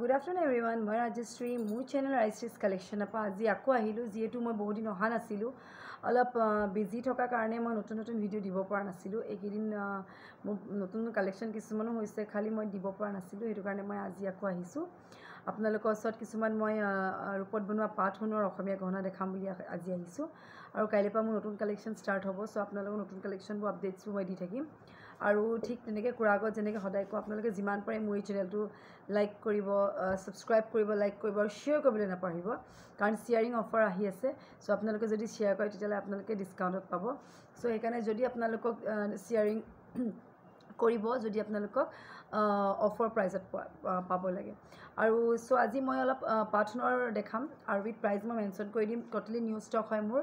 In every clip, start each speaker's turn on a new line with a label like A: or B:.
A: Good afternoon everyone. মই ৰাজশ্ৰী মোৰ channel ৰাজশ্ৰীজ কালেকশ্যনৰ পৰা আজি আকৌ আহিলোঁ যিহেতু মই বহুত দিন অহা নাছিলোঁ অলপ বিজি থকাৰ কাৰণে মই নতুন নতুন ভিডিঅ' দিব পৰা নাছিলোঁ এইকেইদিন মোৰ নতুন কালেকশ্যন কিছুমানো হৈছে খালি মই দিব পৰা নাছিলোঁ সেইটো কাৰণে মই আজি আকৌ আহিছোঁ আপোনালোকৰ ওচৰত কিছুমান মই ৰূপত বনোৱা পাট সোণৰ অসমীয়া গহনা দেখাম বুলি আজি আহিছোঁ আৰু কাইলৈৰ পৰা মোৰ নতুন কালেকশ্যন ষ্টাৰ্ট হ'ব চ' আপোনালোকৰ নতুন কালেকশ্যনবোৰ আপডেটছবোৰ মই দি থাকিম আৰু ঠিক তেনেকৈ কোৱাৰ আগত যেনেকৈ সদায় কওঁ আপোনালোকে যিমান পাৰে মোৰ এই চেনেলটো লাইক কৰিব ছাবস্ক্ৰাইব কৰিব লাইক কৰিব আৰু শ্বেয়াৰ কৰিবলৈ নাপাহৰিব কাৰণ শ্বেয়াৰিং অফাৰ আহি আছে চ' আপোনালোকে যদি শ্বেয়াৰ কৰে তেতিয়াহ'লে আপোনালোকে ডিছকাউণ্টত পাব চ' সেইকাৰণে যদি আপোনালোকক শ্বেয়াৰিং কৰিব যদি আপোনালোকক অফাৰ প্ৰাইজত পাব লাগে আৰু চ' আজি মই অলপ পাট সোণৰ দেখাম আৰু উইথ প্ৰাইজ মই মেনশ্যন কৰি দিম ট'টেলি নিউ ষ্টক হয় মোৰ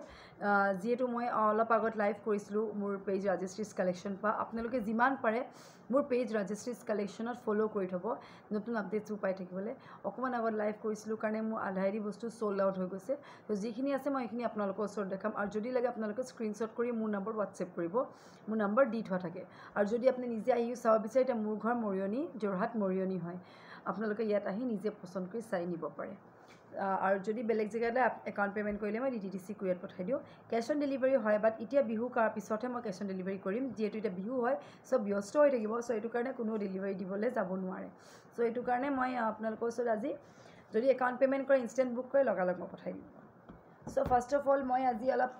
A: যিহেতু মই অলপ আগত লাইভ কৰিছিলোঁ মোৰ পেজ ৰাজশ্ৰীজ কালেকশ্যন পৰা আপোনালোকে যিমান পাৰে মোৰ পেজ ৰাজশ্ৰীজ কালেকশ্যনত ফ'ল' কৰি থ'ব নতুন আপডেটছবোৰ পাই থাকিবলৈ অকণমান আগত লাইভ কৰিছিলোঁ কাৰণে মোৰ আধাইদি বস্তু চ'ল্ড আউট হৈ গৈছে তো যিখিনি আছে মই সেইখিনি আপোনালোকৰ ওচৰত দেখাম আৰু যদি লাগে আপোনালোকে স্ক্ৰীনশ্বট কৰি মোৰ নম্বৰ হোৱাটছএপ কৰিব মোৰ নম্বৰ দি থোৱা থাকে আৰু যদি আপুনি নিজে আহি চাব বিচাৰে এতিয়া মোৰ ঘৰ মৰিয়নি যোৰহাট মৰিয়নি হয় আপোনালোকে ইয়াত আহি নিজে পচন্দ কৰি চাই নিব পাৰে আৰু যদি বেলেগ জেগালৈ একাউণ্ট পে'মেণ্ট কৰিলে মই DTDC কুৰিয়াৰত পঠাই দিওঁ কেছ অন ডেলিভাৰী হয় বাট এতিয়া বিহু কৰাৰ পিছতহে মই কেছ অন ডেলিভাৰী কৰিম যিহেতু এতিয়া বিহু হয় চব ব্যস্ত হৈ থাকিব চ' এইটো কাৰণে কোনো ডেলিভাৰী দিবলৈ যাব নোৱাৰে চ' এইটো কাৰণে মই আপোনালোকৰ ওচৰত আজি যদি একাউণ্ট পে'মেণ্ট কৰে ইনষ্টেণ্ট বুক কৰে লগালগ মই পঠাই দিম চ' ফাৰ্ষ্ট অফ অল মই আজি অলপ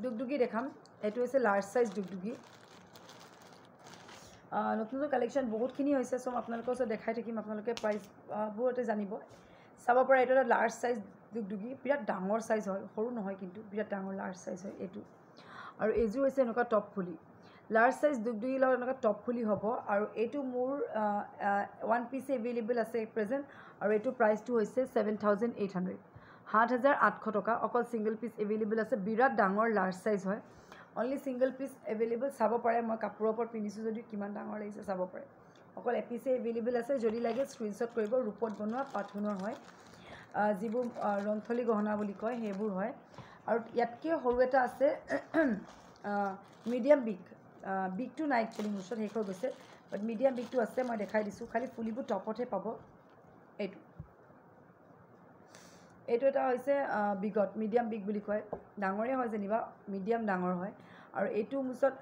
A: দুগদুগী দেখাম এইটো হৈছে লাৰ্জ চাইজ দুগদুগী নতুন নতুন কালেকশ্যন বহুতখিনি হৈছে চ' আপোনালোকৰ ওচৰত দেখাই থাকিম আপোনালোকে প্ৰাইচবোৰতে জানিব চাব পাৰে এইটো এটা লাৰ্জ চাইজ দুগদুগী বিৰাট ডাঙৰ চাইজ হয় সৰু নহয় কিন্তু বিৰাট ডাঙৰ লাৰ্জ চাইজ হয় এইটো আৰু এইযোৰ হৈছে এনেকুৱা টপ ফুলি লাৰ্জ চাইজ দুগদুগীৰ লগত এনেকুৱা টপ ফুলি হ'ব আৰু এইটো মোৰ 1 পিচ এভেইলেবল আছে প্ৰেজেণ্ট আৰু এইটো প্ৰাইচটো হৈছে 7,800 7,800 টকা অকল ছিংগল পিচ এভেইলেবল আছে বিৰাট ডাঙৰ লাৰ্জ চাইজ হয় অনলি ছিংগল পিচ এভেইলেবল চাব পাৰে মই কাপোৰৰ ওপৰত পিন্ধিছোঁ যদি কিমান ডাঙৰ লাগিছে চাব পাৰে অকল এপিচে এভেইলেবল আছে যদি লাগে স্ক্ৰীনশ্বট কৰিব ৰূপত বনোৱা পাট সোণৰ হয় যিবোৰ ৰন্থলী গহনা বুলি কয় সেইবোৰ হয় আৰু ইয়াতকৈ সৰু এটা আছে মিডিয়াম বিগটো নাই একচুৱেলি মোৰ ওচৰত শেষ হৈ গৈছে বাট মিডিয়াম বিগটো আছে মই দেখাই দিছোঁ খালি ফুলিবোৰ টপতহে পাব এইটো এটা হৈছে বিগত মিডিয়াম বিগ বুলি কয় ডাঙৰেই হয় যেনিবা মিডিয়াম ডাঙৰ হয় আৰু এইটো মোৰ ওচৰত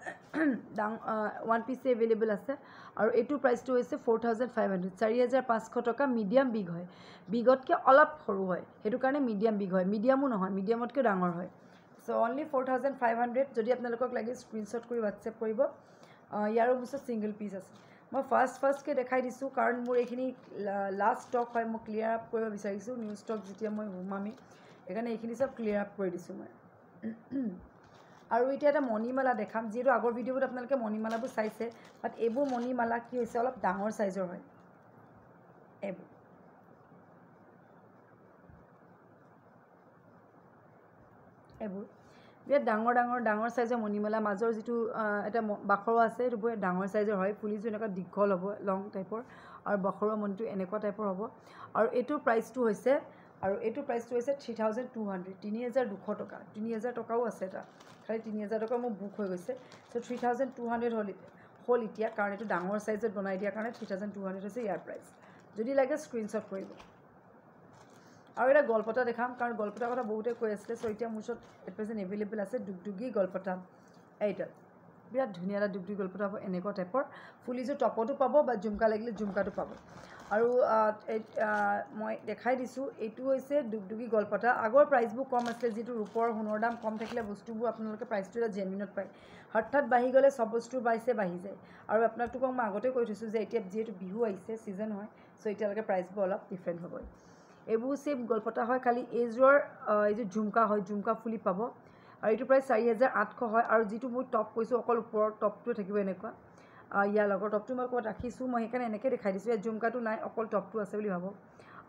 A: 1 পিচ এভেইলেবল আছে আৰু এইটোৰ প্ৰাইচটো হৈছে 4,500 4,500 টকা মিডিয়াম বিগ হয় বিগতকৈ অলপ সৰু হয় সেইটো কাৰণে মিডিয়াম বিগ হয় মিডিয়ামো নহয় মিডিয়ামতকৈ ডাঙৰ হয় চ' অনলি 4,500 যদি আপোনালোকক লাগে স্ক্ৰীনশ্বট কৰি হোৱাটছএপ কৰিব ইয়াৰো মোৰ ওচৰত ছিংগল পিচ আছে মই ফাৰ্ষ্টকৈ দেখাই দিছোঁ কাৰণ মোৰ এইখিনি লাষ্ট ষ্টক হয় মই ক্লিয়াৰ আপ কৰিব বিচাৰিছোঁ নিউ ষ্টক যেতিয়া মই সোমামি সেইকাৰণে এইখিনি চব ক্লিয়াৰ আপ কৰি দিছোঁ মই আৰু এতিয়া এটা মণিমালা দেখাম যিহেতু আগৰ ভিডিঅ'ত আপোনালোকে মণিমালাবোৰ চাইছে বাট এইবোৰ মণিমালা কি হৈছে অলপ ডাঙৰ চাইজৰ হয় এইবোৰ বিৰাট ডাঙৰ চাইজৰ মণিমালা মাজৰ যিটো এটা বাখৰুৱা আছে সেইটো বহুত ডাঙৰ চাইজৰ হয় ফুলিযোৰ এনেকুৱা দীঘল হ'ব লং টাইপৰ আৰু বাখৰুৱা মণিটো এনেকুৱা টাইপৰ হ'ব আৰু এইটোৰ প্ৰাইচটো হৈছে 3,200 3,200 টকা 3,000 টকাও আছে এটা খালি 3,000 টকা মোৰ বুক হৈ গৈছে চ' 3,200 হ'ল এতিয়া কাৰণ এইটো ডাঙৰ চাইজত বনাই দিয়াৰ কাৰণে 3,200 হৈছে ইয়াৰ প্ৰাইচ যদি লাগে স্ক্ৰীনশ্বট কৰিব আৰু এটা গলপতা দেখাম কাৰণ গলপতাৰ কথা বহুতে কৈ আছিলে চ' এতিয়া মোৰ ওচৰত প্ৰেজেণ্ট এভেইলেবল আছে দুগদুগী গলপতা এইটা বিৰাট ধুনীয়া এটা দুগদুগী গলপতা হ'ব এনেকুৱা টাইপৰ ফুলিযোৰ টপতো পাব বা ঝুমকা লাগিলে ঝুমকাটো পাব আৰু মই দেখাই দিছোঁ এইটো হৈছে দুগদুগী গলপতা আগৰ প্ৰাইচবোৰ কম আছিলে যিটো ৰূপৰ সোণৰ দাম কম থাকিলে বস্তুবোৰ আপোনালোকে প্ৰাইচটো এটা জেনুইনত পায় হঠাৎ বাঢ়ি গ'লে চব বস্তুৰ প্ৰাইচে বাঢ়ি যায় আৰু আপোনালোকক মই আগতে কৈ থৈছোঁ যে এতিয়া যিহেতু বিহু আহিছে ছিজন হয় চ' এতিয়ালৈকে প্ৰাইচবোৰ অলপ ডিফাৰেণ্ট হ'ব এইবোৰ চেম গলপতা হয় খালি এইযোৰ ঝুমকা হয় ঝুমকা ফুলি পাব আৰু এইটো প্ৰায় 4,800 হয় আৰু যিটো মই টপ কৈছোঁ অকল ওপৰৰ টপটোৱে থাকিব এনেকুৱা ইয়াৰ লগৰ টপটো মই ক'ত ৰাখিছোঁ মই সেইকাৰণে এনেকৈ দেখাই দিছোঁ ইয়াত ঝুমকাটো নাই অকল টপটো আছে বুলি ভাবক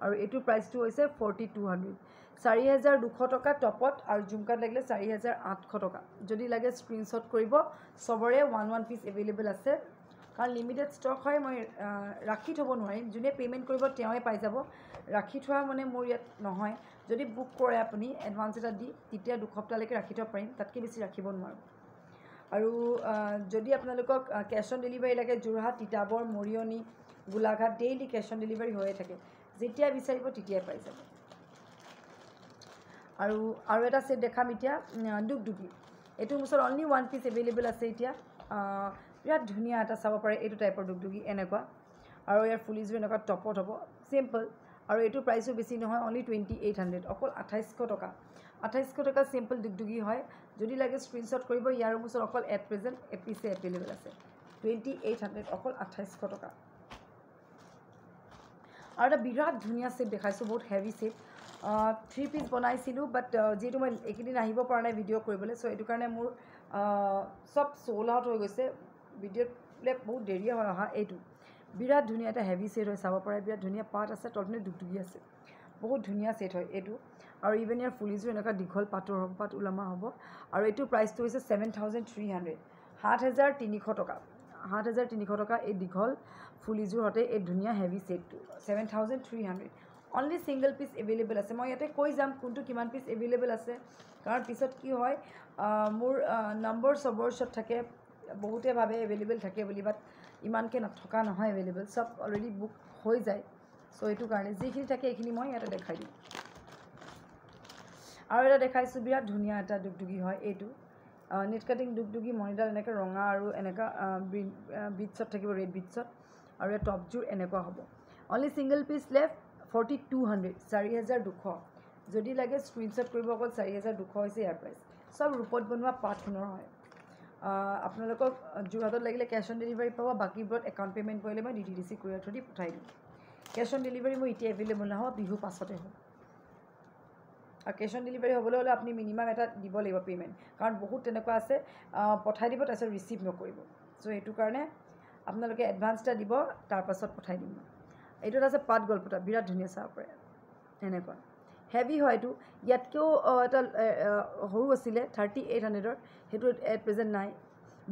A: আৰু এইটোৰ প্ৰাইচটো হৈছে 4,200 4,200 টকা টপত আৰু ঝুমকাত লাগিলে 4,800 টকা যদি লাগে স্ক্ৰীনশ্বট কৰিব চবৰে 1 পিচ এভেইলেবল আছে কাৰণ লিমিটেড ষ্টক হয় মই ৰাখি থ'ব নোৱাৰিম যোনে পে'মেণ্ট কৰিব তেওঁৱে পাই যাব ৰাখি থোৱা মানে মোৰ ইয়াত নহয় যদি বুক কৰে আপুনি এডভান্স এটা দি তেতিয়া 2 সপ্তাহলৈকে ৰাখি থ'ব পাৰিম তাতকৈ বেছি ৰাখিব নোৱাৰোঁ আৰু যদি আপোনালোকক কেছ অন ডেলিভাৰী লাগে Jorhat Titabar Mariani Golaghat daily cash on delivery হৈয়ে থাকে যেতিয়া বিচাৰিব তেতিয়াই পাই যাব আৰু এটা সেট দেখাম এতিয়া দুগদুগী এইটো মোৰ ওচৰত অনলি 1 পিচ এভেইলেবল আছে এতিয়া বিৰাট ধুনীয়া এটা চাব পাৰে এইটো টাইপৰ দুগদুগী এনেকুৱা আৰু ইয়াৰ ফুলিযোৰ এনেকুৱা টপত হ'ব চিম্পল আৰু এইটোৰ প্ৰাইচো বেছি নহয় অনলি 2800 অকল 2800 টকা 2800 টকা চিম্পল দুগদুগী হয় যদি লাগে স্ক্ৰীনশ্বট কৰিব ইয়াৰ মোৰ ওচৰত অকল এট প্ৰেজেণ্ট এপিচে এভেইলেবল আছে 2800 অকল 2800 টকা আৰু এটা বিৰাট ধুনীয়া সেট দেখাইছোঁ বহুত হেভি সেট 3 পিচ বনাইছিলোঁ বাট যিহেতু মই এইকেইদিন আহিব পৰা নাই ভিডিঅ' কৰিবলৈ চ' এইটো কাৰণে মোৰ চব চ'ল আউট হৈ গৈছে ভিডিঅ'লৈ বহুত দেৰিয়ে হয় অহা এইটো বিৰাট ধুনীয়া এটা হেভি সেট হয় চাব পাৰে বিৰাট ধুনীয়া পাত আছে তলপিনে দুগদুগী আছে বহুত ধুনীয়া সেট হয় এইটো আৰু ইভেন ইয়াৰ ফুলিযোৰ এনেকুৱা দীঘল পাতৰ হ'ব পাত ওলমা হ'ব আৰু এইটোৰ প্ৰাইচটো হৈছে 7300 7300 টকা 7300 টকা এই দীঘল ফুলিযোৰ হতে এই ধুনীয়া হেভি সেটটো 7300 অনলি সিংগল পিচ এভেইলেবল আছে মই ইয়াতে কৈ যাম কোনটো কিমান পিচ এভেইলেবল আছে কাৰণ পিছত কি হয় মোৰ নম্বৰ চবৰ ওচৰত থাকে বহুতে ভাবে এভেইলেবল থাকে বুলি বাট ইমানকৈ নথকা নহয় এভেইলেবল চব অলৰেডি বুক হৈ যায় চ' এইটো কাৰণে যিখিনি থাকে এইখিনি মই ইয়াতে দেখাই দিম আৰু এটা দেখাইছোঁ বিৰাট ধুনীয়া এটা দুগদুগী হয় এইটো নেট কাটিং দুগদুগী মণিডাল এনেকৈ ৰঙা আৰু এনেকুৱা বিটছত থাকিব ৰেড বিটছত আৰু ইয়াৰ টপযোৰ এনেকুৱা হ'ব অনলি ছিংগল পিচ লেফ্ট 4200 4200 যদি লাগে স্ক্ৰীনশ্বট কৰিব অকল 4200 হৈছে ইয়াৰ প্ৰাইচ চব ৰূপত বনোৱা পাত সোণৰ হয় আপোনালোকক যোৰহাটত লাগিলে কেছ অন ডেলিভাৰী পাব বাকীবোৰত একাউণ্ট পে'মেণ্ট কৰিলে মই DTDC কুৰিয়াৰ থ্ৰু দি পঠাই দিম কেছ অন ডেলিভাৰী মোৰ এতিয়া এভেইলেবল নহ'ব বিহু পাছতে হ'ব আৰু কেছ অন ডেলিভাৰী হ'বলৈ হ'লে আপুনি মিনিমাম এটা দিব লাগিব পে'মেণ্ট কাৰণ বহুত তেনেকুৱা আছে পঠাই দিব তাৰপিছত ৰিচিভ নকৰিব চ' সেইটো কাৰণে আপোনালোকে এডভান্স এটা দিব তাৰপাছত পঠাই দিম এইটোত আছে পাত গল্পটা বিৰাট ধুনীয়া চাব পাৰে এনেকুৱা হেভি হয় এইটো ইয়াতকৈও এটা সৰু আছিলে 3800ৰ সেইটো এট প্ৰেজেণ্ট নাই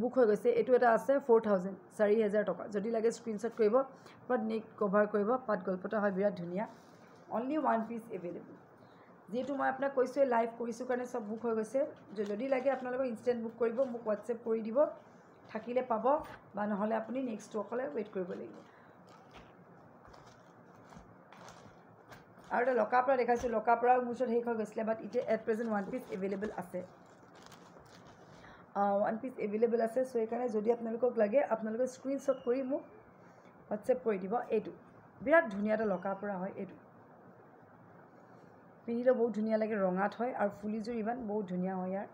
A: বুক হৈ গৈছে এইটো এটা আছে 4000 4000 টকা যদি লাগে স্ক্ৰীনশ্বট কৰিব পূৰা নেক কভাৰ কৰিব পাত গল্পটা হয় বিৰাট ধুনীয়া অনলি 1 পিচ এভেইলেবল যিহেতু মই আপোনাক কৈছোঁ লাইভ কৰিছোঁ কাৰণে চব বুক হৈ গৈছে যদি লাগে আপোনালোকক ইনষ্টেণ্ট বুক কৰিব মোক হোৱাটছএপ কৰি দিব থাকিলে পাব বা নহ'লে আপুনি নেক্সট অকলে ৱেইট কৰিব লাগিব আৰু এটা লকাপৰা দেখাইছোঁ লকাপৰা মোৰ ওচৰত শেষ হৈ গৈছিলে বাট এতিয়া এট প্ৰেজেণ্ট 1 পিচ এভেইলেবল আছে 1 পিচ এভেইলেবল আছে চ' সেইকাৰণে যদি আপোনালোকক লাগে আপোনালোকে স্ক্ৰীনশ্বট কৰি মোক হোৱাটছএপ কৰি দিব এইটো বিৰাট ধুনীয়া এটা লকাপৰা হয় এইটো পিন্ধিলেও বহুত ধুনীয়া লাগে ৰঙাত হয় আৰু ফুলিযোৰ ইমান বহুত ধুনীয়া হয় ইয়াৰ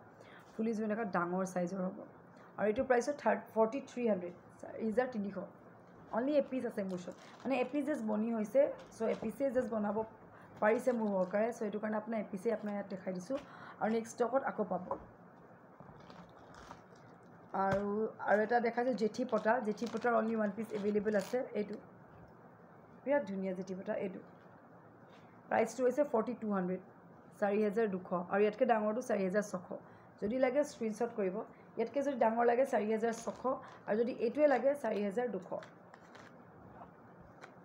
A: ফুলিযোৰ এনেকুৱা ডাঙৰ চাইজৰ হ'ব আৰু এইটো প্ৰাইচত 4300 4300 অনলি এপিচ আছে মোৰ ওচৰত মানে এপিচ জাষ্ট বনি হৈছে চ' এপিচে জাষ্ট বনাব পাৰিছে মোৰ ৱৰ্কাৰে চ' এইটো কাৰণে আপোনাৰ এপিচে আপোনাৰ ইয়াত দেখাই দিছোঁ আৰু নেক্সট ষ্টকত আকৌ পাব আৰু এটা দেখাইছোঁ জেঠী পটাৰ অনলি 1 পিচ এভেইলেবল আছে এইটো বিৰাট ধুনীয়া জেঠী পটা এইটো প্ৰাইচটো হৈছে 4200 4200 আৰু ইয়াতকৈ ডাঙৰটো 4600 যদি লাগে স্ক্ৰীনশ্বট কৰিব ইয়াতকৈ যদি ডাঙৰ লাগে 4600 আৰু যদি এইটোৱে লাগে 4200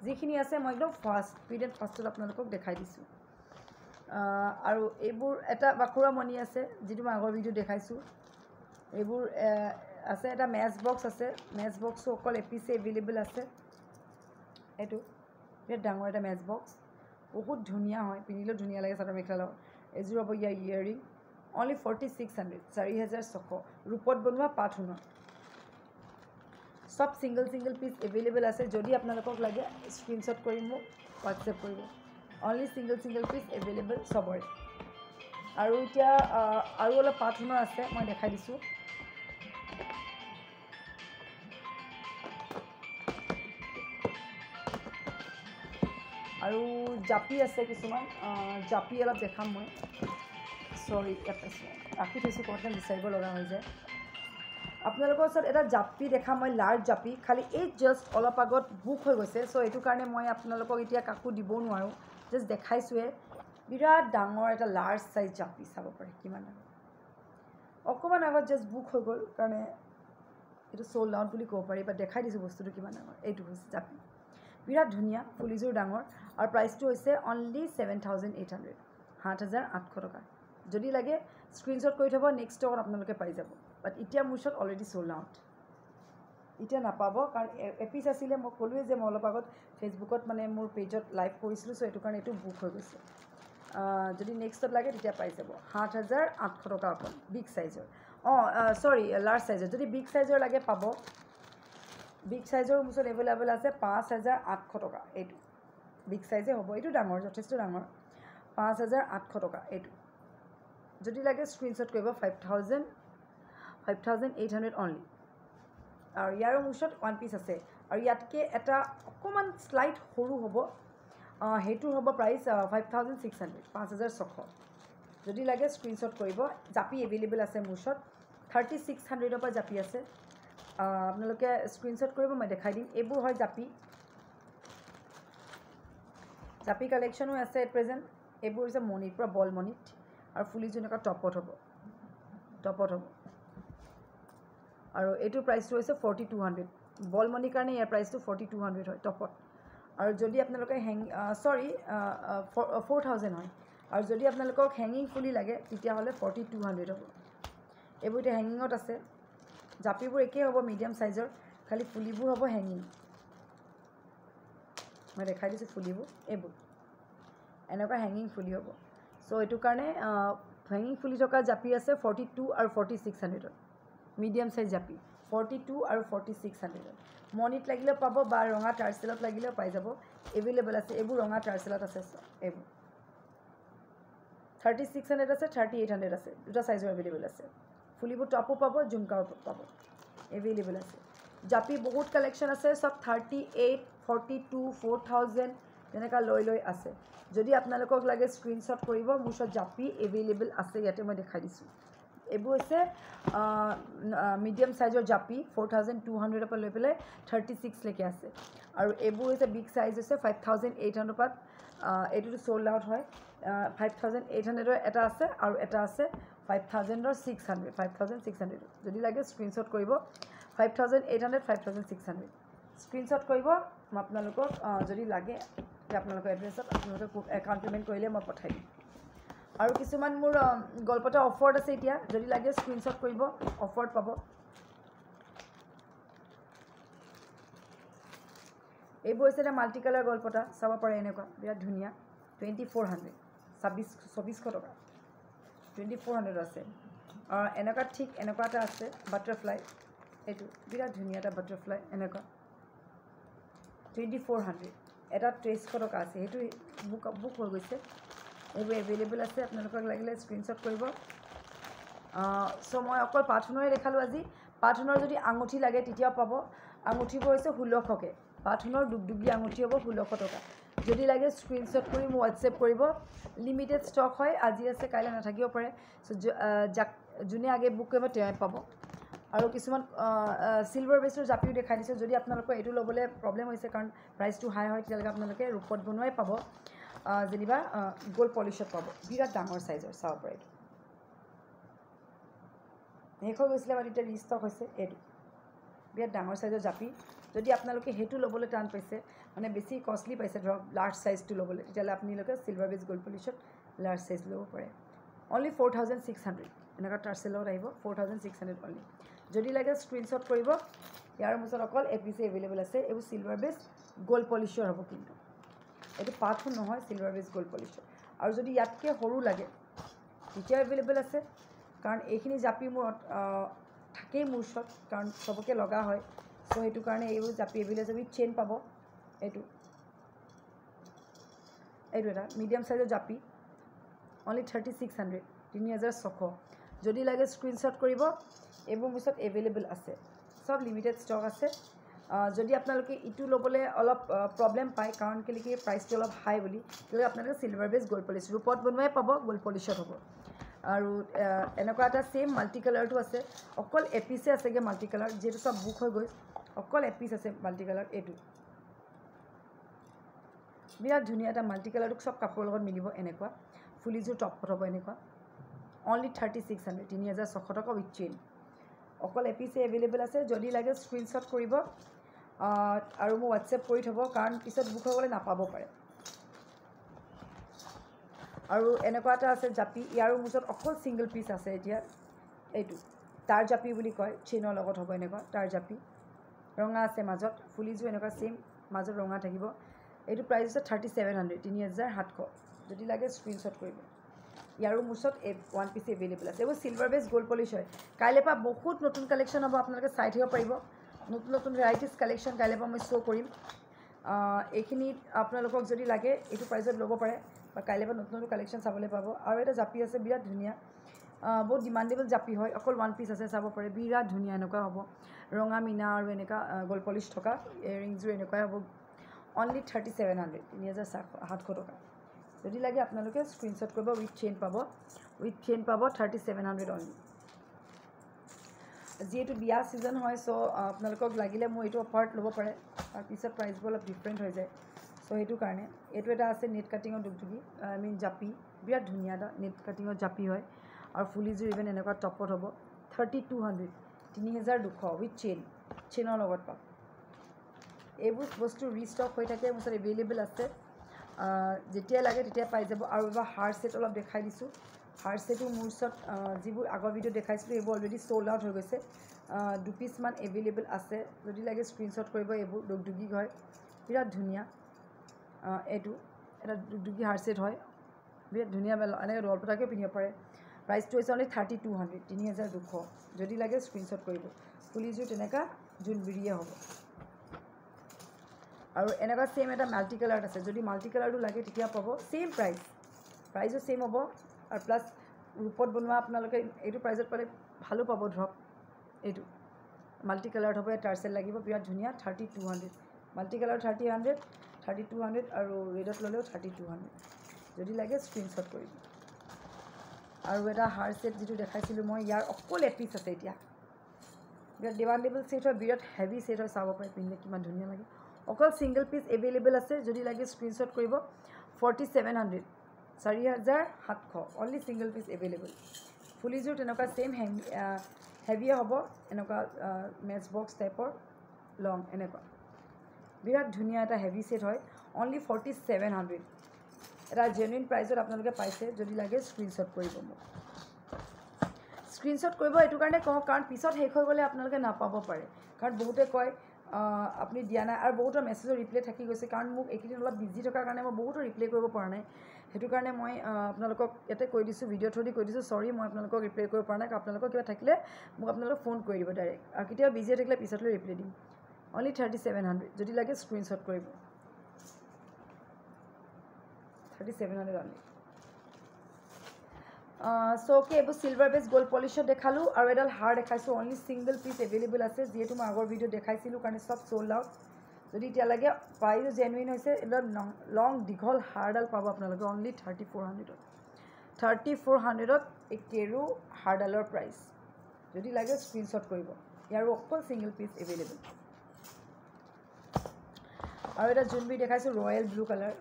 A: যিখিনি আছে মই একদম ফাষ্ট স্পীড এণ্ড ফাষ্টত আপোনালোকক দেখাই দিছোঁ আৰু এইবোৰ এটা বাখুৰা মণি আছে যিটো মই আগৰ ভিডিঅ' দেখাইছোঁ এইবোৰ আছে এটা মেচ বক্স আছে মেচ বক্সো অকল এপিচে এভেইলেবল আছে এইটো বিৰাট ডাঙৰ এটা মেচ বক্স বহুত ধুনীয়া হয় পিন্ধিলেও ধুনীয়া লাগে চাদৰ মেখেলাৰ এযোৰ হ'ব ইয়াৰ ইয়েৰিং অনলি 4600 4600 ৰূপত বনোৱা পাত সোণৰ সব সিঙ্গল পিচ এভেইলেবল আছে যদি আপোনালোকক লাগে স্ক্ৰীনশ্বট কৰি মোক হোৱাটছএপ কৰিব অনলি সিঙ্গল পিচ এভেইলেবল সবৰে আৰু এতিয়া আৰু অলপ পাত সোণৰ আছে মই দেখাই দিছোঁ আৰু জাপি আছে কিছুমান জাপি অলপ দেখাম মই সৰি ইয়াত আছে ৰাখি থৈছোঁ ক'ৰবাত বিচাৰিব লগা হৈ যায় আপোনালোকৰ ওচৰত এটা জাপি দেখাম মই লাৰ্জ জাপি খালি এই জাষ্ট অলপ আগত বুক হৈ গৈছে চ' এইটো কাৰণে মই আপোনালোকক এতিয়া কাকো দিব নোৱাৰোঁ জাষ্ট দেখাইছোঁহে বিৰাট ডাঙৰ এটা লাৰ্জ চাইজ জাপি চাব পাৰে কিমান ডাঙৰ অকণমান আগত জাষ্ট বুক হৈ গ'ল কাৰণে এইটো চ'ল্ড আউট বুলি ক'ব পাৰি বা দেখাই দিছোঁ বস্তুটো কিমান ডাঙৰ এইটো হৈছে জাপি বিৰাট ধুনীয়া ফুলিযোৰ ডাঙৰ আৰু প্ৰাইচটো হৈছে অনলি 7800 7800 টকা যদি লাগে স্ক্ৰীনশ্বট কৰি থ'ব নেক্সট ষ্টকত আপোনালোকে পাই যাব বাট এতিয়া মোৰ ওচৰত অলৰেডি চ'ল্ড আউট এতিয়া নাপাব কাৰণ এপিচ আছিলে মই ক'লোৱে যে মই অলপ আগত ফেচবুকত মানে মোৰ পেজত লাইভ কৰিছিলোঁ চ' এইটো কাৰণে এইটো বুক হৈ গৈছে যদি নেক্সটত লাগে তেতিয়া পাই যাব ৭,৮০০ টকা অকল বিগ চাইজৰ চৰি লাৰ্জ চাইজৰ যদি বিগ চাইজৰ লাগে পাব বিগ চাইজৰ মোৰ ওচৰত এভেইলেবল আছে ৫,৮০০ টকা এইটো বিগ চাইজে হ'ব এইটো ডাঙৰ যথেষ্ট ডাঙৰ ৫,৮০০ টকা এইটো যদি লাগে স্ক্ৰীনশ্বট কৰিব 5,800 অনলি আৰু ইয়াৰো মোৰ ওচৰত ওৱান পিচ আছে আৰু ইয়াতকৈ এটা অকণমান শ্লাইট সৰু হ'ব সেইটো হ'ব প্ৰাইচ 5,600 5,600 যদি লাগে স্ক্ৰীনশ্বট কৰিব জাপি এভেইলেবল আছে মোৰ ওচৰত 3,600ৰ পৰা জাপি আছে আপোনালোকে স্ক্ৰীনশ্বট কৰিব মই দেখাই দিম এইবোৰ হয় জাপি কালেকশ্যনো আছে এট প্ৰেজেণ্ট এইবোৰ হৈছে মণিৰ পৰা বল মণিত আৰু ফুলি যেনেকুৱা টপত হ'ব আৰু এইটোৰ প্ৰাইচটো হৈছে 4,200 বল মণিৰ কাৰণে ইয়াৰ প্ৰাইচটো 4,200 হয় টপত আৰু যদি আপোনালোকে 4,000 হয় আৰু যদি আপোনালোকক হেঙিং ফুলি লাগে তেতিয়াহ'লে 4,200 হ'ব এইবোৰ এতিয়া হেঙিঙত আছে জাপিবোৰ একেই হ'ব মিডিয়াম চাইজৰ খালি ফুলিবোৰ হ'ব হেঙিং মই দেখাই দিছোঁ ফুলিবোৰ এইবোৰ এনেকুৱা হেঙিং ফুলি হ'ব চ' এইটো কাৰণে হেঙিং ফুলি থকা জাপি আছে 42 আৰু 4,600 মিডিয়াম চাইজ জাপি 42 আৰু 4,600 মণিত লাগিলেও পাব বা ৰঙা টাৰ্চেলত লাগিলেও পাই যাব এভেইলেবল আছে এইবোৰ ৰঙা টাৰ্চেলত আছে এইবোৰ 3,600 আছে 3,800 আছে দুটা চাইজৰ এভেইলেবল আছে ফুলিবোৰ টপো পাব জুমকাও পাব এভেইলেবল আছে জাপি বহুত কালেকশ্যন আছে চব 38 42 4,000 তেনেকুৱা লৈ আছে যদি আপোনালোকক লাগে স্ক্ৰীনশ্বট কৰিব মোৰ ওচৰত জাপি এভেইলেবল আছে ইয়াতে মই দেখাই দিছোঁ এইবোৰ হৈছে মিডিয়াম চাইজৰ জাপি 4,200ৰ পৰা লৈ পেলাই 36 লৈকে আছে আৰু এইবোৰ হৈছে বিগ চাইজ হৈছে 5,800 পৰা এইটোতো চ'ল্ড আউট হয় 5,800ৰ এটা আছে আৰু এটা আছে 5,600 যদি লাগে স্ক্ৰীনশ্বট কৰিব 5,800 5,600 স্ক্ৰীনশ্বট কৰিব মই আপোনালোকক যদি লাগে আপোনালোকৰ এড্ৰেছত আপোনালোকে একাউণ্ট পে'মেণ্ট কৰিলে মই পঠাই দিম আৰু কিছুমান মোৰ গল্পতে অফাৰত আছে এতিয়া যদি লাগে স্ক্ৰীনশ্বট কৰিব অফাৰত পাব এইবোৰ হৈছে এটা মাল্টি কালাৰ গল্পটা চাব পাৰে এনেকুৱা বিৰাট ধুনীয়া 2,400 2,400 টকা 2,400 আছে এনেকুৱা ঠিক এনেকুৱা এটা আছে বাটাৰফ্লাই এইটো বিৰাট ধুনীয়া এটা বাটাৰফ্লাই এনেকুৱা 2,400 এটা 3,000 টকা আছে সেইটো বুক হৈ গৈছে এইবোৰ এভেইলেবল আছে আপোনালোকক লাগিলে স্ক্ৰীনশ্বট কৰিব চ' মই অকল পাথুনৰে দেখালোঁ আজি পাথুনৰ যদি আঙুঠি লাগে তেতিয়াও পাব আঙুঠিবোৰ হৈছে 1,600কৈ পাথুনৰ দুগদুগী আঙুঠি হ'ব 1,600 টকা যদি লাগে স্ক্ৰীনশ্বট কৰি মোক হোৱাটছএপ কৰিব লিমিটেড ষ্টক হয় আজি আছে কাইলৈ নাথাকিব পাৰে চ' যোনে আগে বুক কৰিব তেওঁৱে পাব আৰু কিছুমান চিলভাৰ বেছৰ জাপিও দেখাই দিছোঁ যদি আপোনালোকৰ এইটো ল'বলৈ প্ৰব্লেম হৈছে কাৰণ প্ৰাইচটো হাই হয় তেতিয়ালৈকে আপোনালোকে ৰূপত বনোৱাই পাব যেনিবা গ'ল্ড পলিচত পাব বিৰাট ডাঙৰ চাইজৰ চাব পাৰে এইটো শেষ হৈ গৈছিলে বাৰু এতিয়া ৰিষ্টক হৈছে এইটো বিৰাট ডাঙৰ চাইজৰ জাপি যদি আপোনালোকে সেইটো ল'বলৈ টান পাইছে মানে বেছি কষ্টলি পাইছে ধৰক লাৰ্জ চাইজটো ল'বলৈ তেতিয়াহ'লে আপোনালোকে চিলভাৰ বেছ গ'ল্ড পলিচত লাৰ্জ চাইজ ল'ব পাৰে অনলি 4,600 এনেকুৱা টাৰ্চেলত আহিব 4,600 অনলি যদি লাগে স্ক্ৰীনশ্বট কৰিব ইয়াৰ মাজত অকল এপিচি এভেইলেবল আছে এইবোৰ চিলভাৰ বেছ গ'ল্ড পলিচৰ হ'ব কিন্তু এইটো পাথুন নহয় চিলভাৰ বেছ গ'ল্ড পলিচৰ আৰু যদি ইয়াতকৈ সৰু লাগে তেতিয়াও এভেইলেবল আছে কাৰণ এইখিনি জাপি মোৰ থাকেই মোৰ ওচৰত কাৰণ চবকে লগা হয় চ' সেইটো কাৰণে এইবোৰ জাপি এভেইলেবল আছে উইথ চেইন পাব এইটো এটা মিডিয়াম চাইজৰ জাপি অনলি 3,600 3,600 যদি লাগে স্ক্ৰীনশ্বট কৰিব এইবোৰ মোৰ ওচৰত এভেইলেবল আছে সব লিমিটেড ষ্টক আছে যদি আপোনালোকে ইটো ল'বলৈ অলপ প্ৰব্লেম পায় কাৰণ কেলৈ কি প্ৰাইচটো অলপ হাই বুলি তেতিয়াহ'লে আপোনালোকে চিলভাৰ বেছ গ'ল্ড পলিচ ৰূপত বনোৱাই পাব গ'ল্ড পলিচত হ'ব আৰু এনেকুৱা এটা ছেইম মাল্টি কালাৰটো আছে অকল এপিচে আছেগৈ মাল্টি কালাৰ যিহেতু চব বুক হৈ গৈ অকল এপিচ আছে মাল্টি কালাৰ এইটো বিৰাট ধুনীয়া এটা মাল্টি কালাৰটোক চব কাপোৰৰ লগত মিলিব এনেকুৱা ফুলিযোৰ টপত হ'ব এনেকুৱা অনলি 3,600 3,600 টকা উইথ চেইন অকল এপিচে এভেইলেবল আছে যদি লাগে স্ক্ৰীনশ্বট কৰিব আৰু মোক হোৱাটছএপ কৰি থ'ব কাৰণ পিছত বুক হৈ গ'লে নাপাব পাৰে আৰু এনেকুৱা এটা আছে জাপি ইয়াৰো মোৰ ওচৰত অকল ছিংগল পিচ আছে এতিয়া এইটো তাৰ জাপি বুলি কয় চেইনৰ লগত হ'ব এনেকুৱা তাৰ জাপি ৰঙা আছে মাজত ফুলিযোৰ এনেকুৱা সেম মাজত ৰঙা থাকিব এইটো প্ৰাইচ আছে 3700 3700 যদি লাগে স্ক্ৰীনশ্বট কৰিব ইয়াৰো মোৰ ওচৰত ওৱান পিচ এভেইলেবল আছে এইবোৰ চিলভাৰ বেছ গ'ল্ড পলিশ হয় কাইলৈ পৰা বহুত নতুন কালেকশ্যন হ'ব আপোনালোকে চাই থাকিব পাৰিব নতুন নতুন ভেৰাইটিজ কালেকশ্যন কাইলৈ পৰা মই শ্ব' কৰিম এইখিনিত আপোনালোকক যদি লাগে এইটো প্ৰাইচত ল'ব পাৰে বা কাইলৈ পৰা নতুন নতুন কালেকশ্যন চাবলৈ পাব আৰু এটা জাপি আছে বিৰাট ধুনীয়া বহুত ডিমাণ্ডেবল জাপি হয় অকল ওৱান পিচ আছে চাব পাৰে বিৰাট ধুনীয়া এনেকুৱা হ'ব ৰঙা মিনা আৰু এনেকুৱা গ'ল্ড পলিশ থকা ইয়েৰিংযোৰ এনেকুৱাই হ'ব অনলি 3700 3700 টকা যদি লাগে আপোনালোকে স্ক্ৰীনশ্বট কৰিব উইথ চেইন পাব 3700 অনলি যিহেতু বিয়া ছিজন হয় চ' আপোনালোকক লাগিলে মোৰ এইটো অফাৰত ল'ব পাৰে তাৰপিছত প্ৰাইচবোৰ অলপ ডিফাৰেণ্ট হৈ যায় চ' সেইটো কাৰণে এইটো এটা আছে নেট কাটিঙৰ দুগদুগী জাপি বিৰাট ধুনীয়া এটা নেট কাটিঙৰ জাপি হয় আৰু ফুলিযোৰ ইভেন এনেকুৱা টপত হ'ব 3200 3200 উইথ চেইনৰ লগত পাব এইবোৰ বস্তু ৰিষ্টক হৈ থাকে মোৰ ওচৰত এভেইলেবল আছে যেতিয়া লাগে তেতিয়া পাই যাব আৰু এবাৰ হাৰ ছেট অলপ দেখাই দিছোঁ হাৰ ছেটো মোৰ ওচৰত যিবোৰ আগৰ ভিডিঅ' দেখাইছিলোঁ এইবোৰ অলৰেডি চ'ল্ড আউট হৈ গৈছে দুপিচমান এভেইলেবল আছে যদি লাগে স্ক্ৰীনশ্বট কৰিব এইবোৰ দুগদুগী হয় বিৰাট ধুনীয়া এইটো এটা দুগদুগী হাৰ ছেট হয় বিৰাট ধুনীয়া এনেকৈ ৰলপতাকেও পিন্ধিব পাৰে প্ৰাইচটো হৈছে অনলি 3200 3200 যদি লাগে স্ক্ৰীনশ্বট কৰিব ফুলিযোৰ তেনেকুৱা জোনবিৰিয়ে হ'ব আৰু এনেকুৱা সেম এটা মাল্টি কালাৰত আছে যদি মাল্টি কালাৰটো লাগে তেতিয়া পাব সেম প্ৰাইচো সেম হ'ব আৰু প্লাছ ৰূপত বনোৱা আপোনালোকে এইটো প্ৰাইচত পালে ভালো পাব ধৰক এইটো মাল্টি কালাৰত হ'ব টাৰ্চেল লাগিব বিৰাট ধুনীয়া 3200 মাল্টি কালাৰ 3200 আৰু ৰেডত ল'লেও 3200 যদি লাগে স্ক্ৰীনশ্বট কৰিব আৰু এটা হাৰ ছেট যিটো দেখাইছিলোঁ মই ইয়াৰ অকল এপিচ আছে এতিয়া বিৰাট ডিমাণ্ডেবল ছেট হয় বিৰাট হেভি ছেট হয় চাব পাৰে পিন্ধিলে কিমান ধুনীয়া লাগে অকল ছিংগল পিচ এভেইলেবল আছে যদি লাগে স্ক্ৰীনশ্বট কৰিব 4700 4700 অনলি ছিংগল পিচ এভেইলেবল ফুলিযোৰ তেনেকুৱা সেম হেভিয়ে হ'ব এনেকুৱা মেচ বক্স টাইপৰ লং এনেকুৱা বিৰাট ধুনীয়া এটা হেভি ছেট হয় অনলি 4700 এটা জেনুইন প্ৰাইচত আপোনালোকে পাইছে যদি লাগে স্ক্ৰীনশ্বট কৰিব মোক স্ক্ৰীনশ্বট কৰিব এইটো কাৰণে কওঁ কাৰণ পিছত শেষ হৈ গ'লে আপোনালোকে নাপাব পাৰে কাৰণ বহুতে কয় আপুনি দিয়া নাই আৰু বহুতৰ মেছেজৰ ৰিপ্লাই থাকি গৈছে কাৰণ মোক এইকেইদিন অলপ বিজি থকাৰ কাৰণে মই বহুতো ৰিপ্লাই কৰিব পৰা নাই সেইটো কাৰণে মই আপোনালোকক ইয়াতে কৈ দিছোঁ ভিডিঅ' থ্ৰুদি কৈ দিছোঁ চৰি মই আপোনালোকক ৰিপ্লাই কৰিব পৰা নাই আপোনালোকৰ কিবা থাকিলে মোক আপোনালোকক ফোন কৰি দিব ডাইৰেক্ট আৰু কেতিয়াবা বিজি থাকিলে পিছতলৈ ৰিপ্লাই দিম অনলি 3700 যদি লাগে স্ক্ৰীনশ্বট কৰিব 3700 অনলি চ' অ'কে এইবোৰ চিলভাৰ বেছ গ'ল্ড পলিছত দেখালোঁ আৰু এডাল হাৰ দেখাইছোঁ অনলি ছিংগল পিচ এভেইলেবল আছে যিহেতু মই আগৰ ভিডিঅ' দেখাইছিলোঁ কাৰণে চব চ'ল্ড আউট যদি এতিয়া লাগে প্ৰাইচো জেনুইন হৈছে এডাল লং দীঘল হাৰডাল পাব আপোনালোকে অনলি 3400 এই কেৰু হাৰডালৰ প্ৰাইচ যদি লাগে স্ক্ৰীনশ্বট কৰিব ইয়াৰো অকল ছিংগল পিচ এভেইলেবল আৰু এটা জোনবিৰি দেখাইছোঁ ৰয়েল ব্লু কালাৰ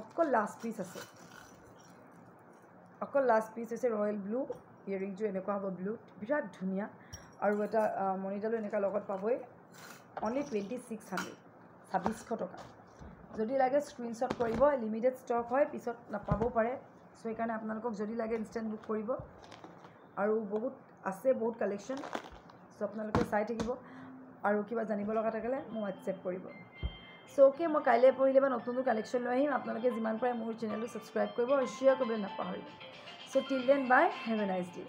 A: অকল লাষ্ট পিচ আছে অকল লাষ্ট পিচ হৈছে ৰয়েল ব্লু ইয়েৰিংযোৰ এনেকুৱা হ'ব ব্লু বিৰাট ধুনীয়া আৰু এটা মণিডালো এনেকুৱা লগত পাবই অনলি 2600 টকা যদি লাগে স্ক্ৰীনশ্বট কৰিব লিমিটেড ষ্টক হয় পিছত নাপাবও পাৰে চ' সেইকাৰণে আপোনালোকক যদি লাগে ইনষ্টেণ্ট বুক কৰিব আৰু বহুত আছে বহুত কালেকশ্যন চ' আপোনালোকে চাই থাকিব আৰু কিবা জানিব লগা থাকিলে মোক হোৱাটছএপ কৰিব চ' অ'কে মই কাইলৈ পঢ়িলে বা নতুন কালেকশ্যন লৈ আহিম আপোনালোকে যিমান পাৰে মোৰ চেনেলটো ছাবস্ক্ৰাইব কৰিব আৰু শ্বেয়াৰ কৰিবলৈ নাপাহৰিব so' till then bye have a nice day